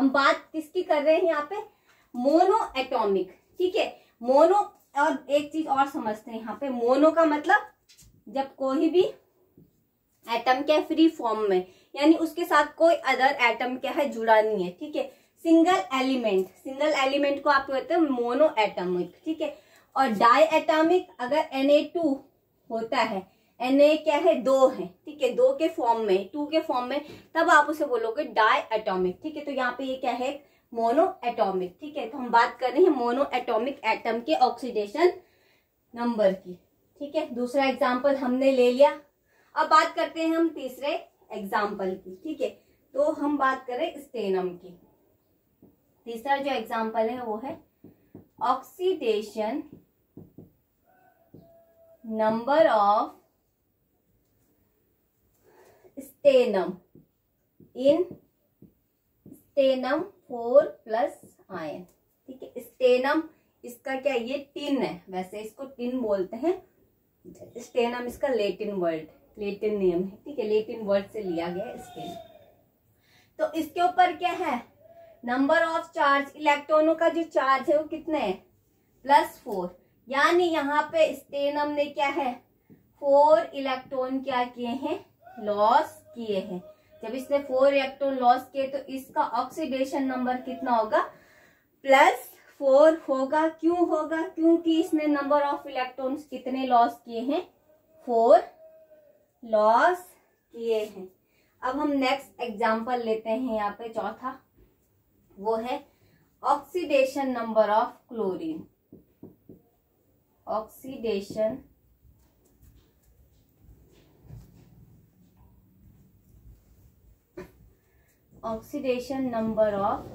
हम बात किसकी कर रहे हैं यहाँ पे, मोनो एटॉमिक, ठीक है। मोनो, और एक चीज और समझते हैं यहाँ पे, मोनो का मतलब जब कोई भी एटम क्या है फ्री फॉर्म में, यानी उसके साथ कोई अदर एटम क्या है जुड़ा नहीं है, ठीक है। सिंगल एलिमेंट को आप कहते हैं मोनो एटॉमिक, ठीक है। और डाई एटॉमिक अगर Na2 होता है, Na क्या है 2 है, ठीक है, 2 के फॉर्म में, 2 के फॉर्म में, तब आप उसे बोलोगे डाई एटॉमिक, ठीक है। तो यहाँ पे ये क्या है, मोनो एटॉमिक, ठीक है। तो हम बात कर रहे हैं मोनो एटॉमिक एटम के ऑक्सीडेशन नंबर की, ठीक है। दूसरा एग्जाम्पल हमने ले लिया। अब बात करते हैं हम तीसरे एग्जाम्पल की, ठीक है। तो हम बात करें स्टेनम की। तीसरा जो एग्जाम्पल है वो है oxidation number of stannum in stannum 4+ ion, ठीक है। स्टेनम इसका क्या, ये टिन है, वैसे इसको टिन बोलते हैं। स्टेनम इसका लेटिन नेम है, ठीक है, लेटिन वर्ड से लिया गया है स्टेनम। तो इसके ऊपर क्या है, नंबर ऑफ चार्ज, इलेक्ट्रॉनों का जो चार्ज है वो कितने हैं, +4, यानी यहाँ पे स्टेनम ने क्या है 4 इलेक्ट्रॉन क्या किए हैं, लॉस किए हैं। जब इसने 4 इलेक्ट्रॉन लॉस किए तो इसका ऑक्सीडेशन नंबर कितना होगा, +4 होगा। क्यों होगा, क्योंकि इसने नंबर ऑफ इलेक्ट्रॉन्स कितने लॉस किए हैं, 4 लॉस किए हैं। अब हम नेक्स्ट एग्जांपल लेते हैं यहाँ पे चौथा, वो है oxidation number of chlorine. Oxidation number of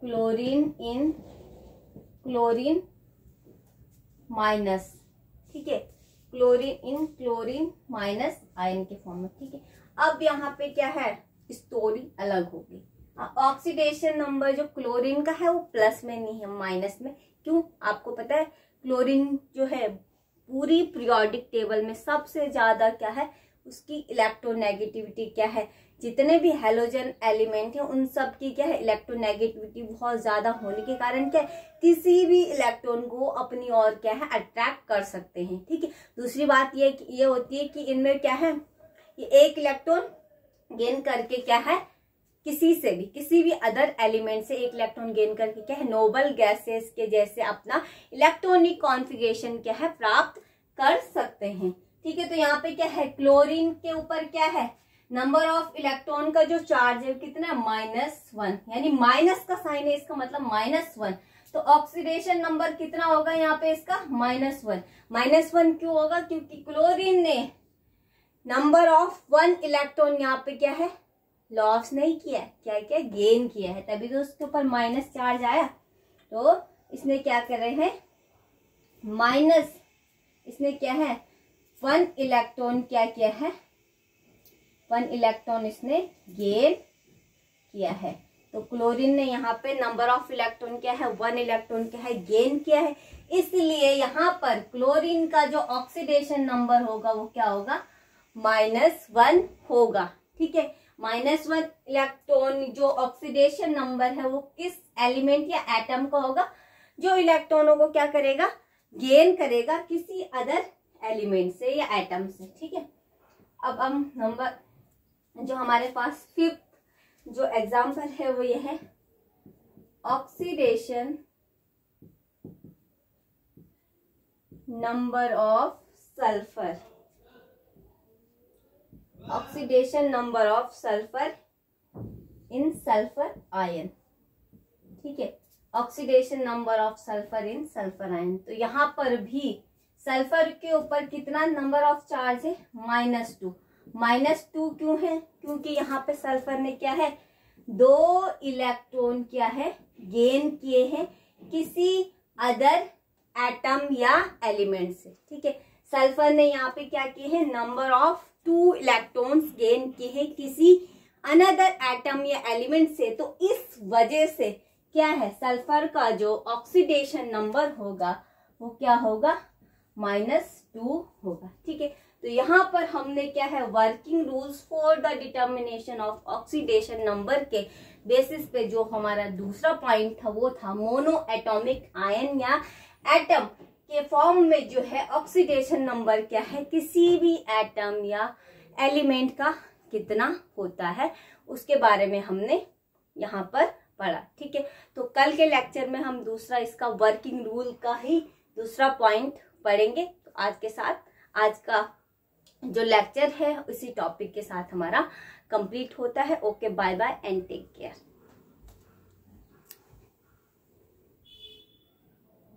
chlorine in chlorine minus, ठीक है, क्लोरीन माइनस आयन के फॉर्म में, ठीक है। अब यहाँ पे क्या है, स्टोरी अलग होगी। ऑक्सीडेशन नंबर जो क्लोरीन का है वो प्लस में नहीं है, माइनस में। क्यों, आपको पता है क्लोरीन जो है पूरी पीरियोडिक टेबल में सबसे ज्यादा क्या है, उसकी इलेक्ट्रोनेगेटिविटी क्या है, जितने भी हैलोजन एलिमेंट हैं उन सब की क्या है इलेक्ट्रोनेगेटिविटी बहुत ज्यादा होने के कारण क्या है, किसी भी इलेक्ट्रॉन को अपनी ओर क्या है अट्रैक्ट कर सकते हैं, ठीक है। दूसरी बात ये होती है कि इनमें क्या है, ये एक इलेक्ट्रॉन गेन करके क्या है, किसी भी अदर एलिमेंट से एक इलेक्ट्रॉन गेन करके क्या है, नोबल गैसेस के जैसे अपना इलेक्ट्रॉनिक कॉन्फ़िगरेशन क्या है प्राप्त कर सकते हैं, ठीक है। तो यहाँ पे क्या है, क्लोरीन के ऊपर क्या है, नंबर ऑफ इलेक्ट्रॉन का जो चार्ज है कितना है, -1, यानी माइनस का साइन है, इसका मतलब -1। तो ऑक्सीडेशन नंबर कितना होगा यहाँ पे इसका, -1। -1 क्यों होगा, क्योंकि क्लोरीन ने नंबर ऑफ 1 इलेक्ट्रॉन यहाँ पे क्या है, लॉस नहीं किया, क्या गेन किया है, तभी तो उसके ऊपर माइनस चार्ज आया। तो इसने क्या कर रहे हैं, माइनस, इसने क्या है 1 इलेक्ट्रॉन क्या किया है, 1 इलेक्ट्रॉन इसने गेन किया है। तो क्लोरीन ने यहाँ पे नंबर ऑफ इलेक्ट्रॉन क्या है, 1 इलेक्ट्रॉन क्या है गेन किया है, इसलिए यहाँ पर क्लोरीन का जो ऑक्सीडेशन नंबर होगा वो क्या होगा, -1 होगा, ठीक है। -1 इलेक्ट्रॉन जो ऑक्सीडेशन नंबर है वो किस एलिमेंट या एटम का होगा, जो इलेक्ट्रॉनों को क्या करेगा, गेन करेगा किसी अदर एलिमेंट से या एटम से, ठीक है। अब हम नंबर जो हमारे पास 5th जो एग्जाम्पल है वो ये है oxidation number of sulphur. Oxidation number of sulphur in sulphur ion, ठीक है। Oxidation number of sulphur in sulphur ion. तो यहाँ पर भी सल्फर के ऊपर कितना नंबर ऑफ चार्ज है, -2। -2 क्यों है, क्योंकि यहाँ पे सल्फर ने क्या है 2 इलेक्ट्रॉन क्या है गेन किए हैं किसी अदर एटम या एलिमेंट से, ठीक है। सल्फर ने यहाँ पे क्या किए हैं, नंबर ऑफ 2 इलेक्ट्रॉन्स गेन किए हैं किसी अनदर एटम या एलिमेंट से। तो इस वजह से क्या है, सल्फर का जो ऑक्सीडेशन नंबर होगा वो क्या होगा, -2 होगा, ठीक है। तो यहाँ पर हमने क्या है, working rules for the determination of oxidation number के बेसिस पे जो हमारा दूसरा पॉइंट था वो था मोनो एटॉमिक आयन या एटम के फॉर्म में जो है ऑक्सीडेशन नंबर क्या है, किसी भी एटम या एलिमेंट का कितना होता है, उसके बारे में हमने यहाँ पर पढ़ा। ठीक है, तो कल के लेक्चर में हम दूसरा इसका वर्किंग रूल का ही दूसरा पॉइंट पढ़ेंगे। तो आज के साथ आज का जो लेक्चर है इसी टॉपिक के साथ हमारा कंप्लीट होता है। Okay, bye bye and take care.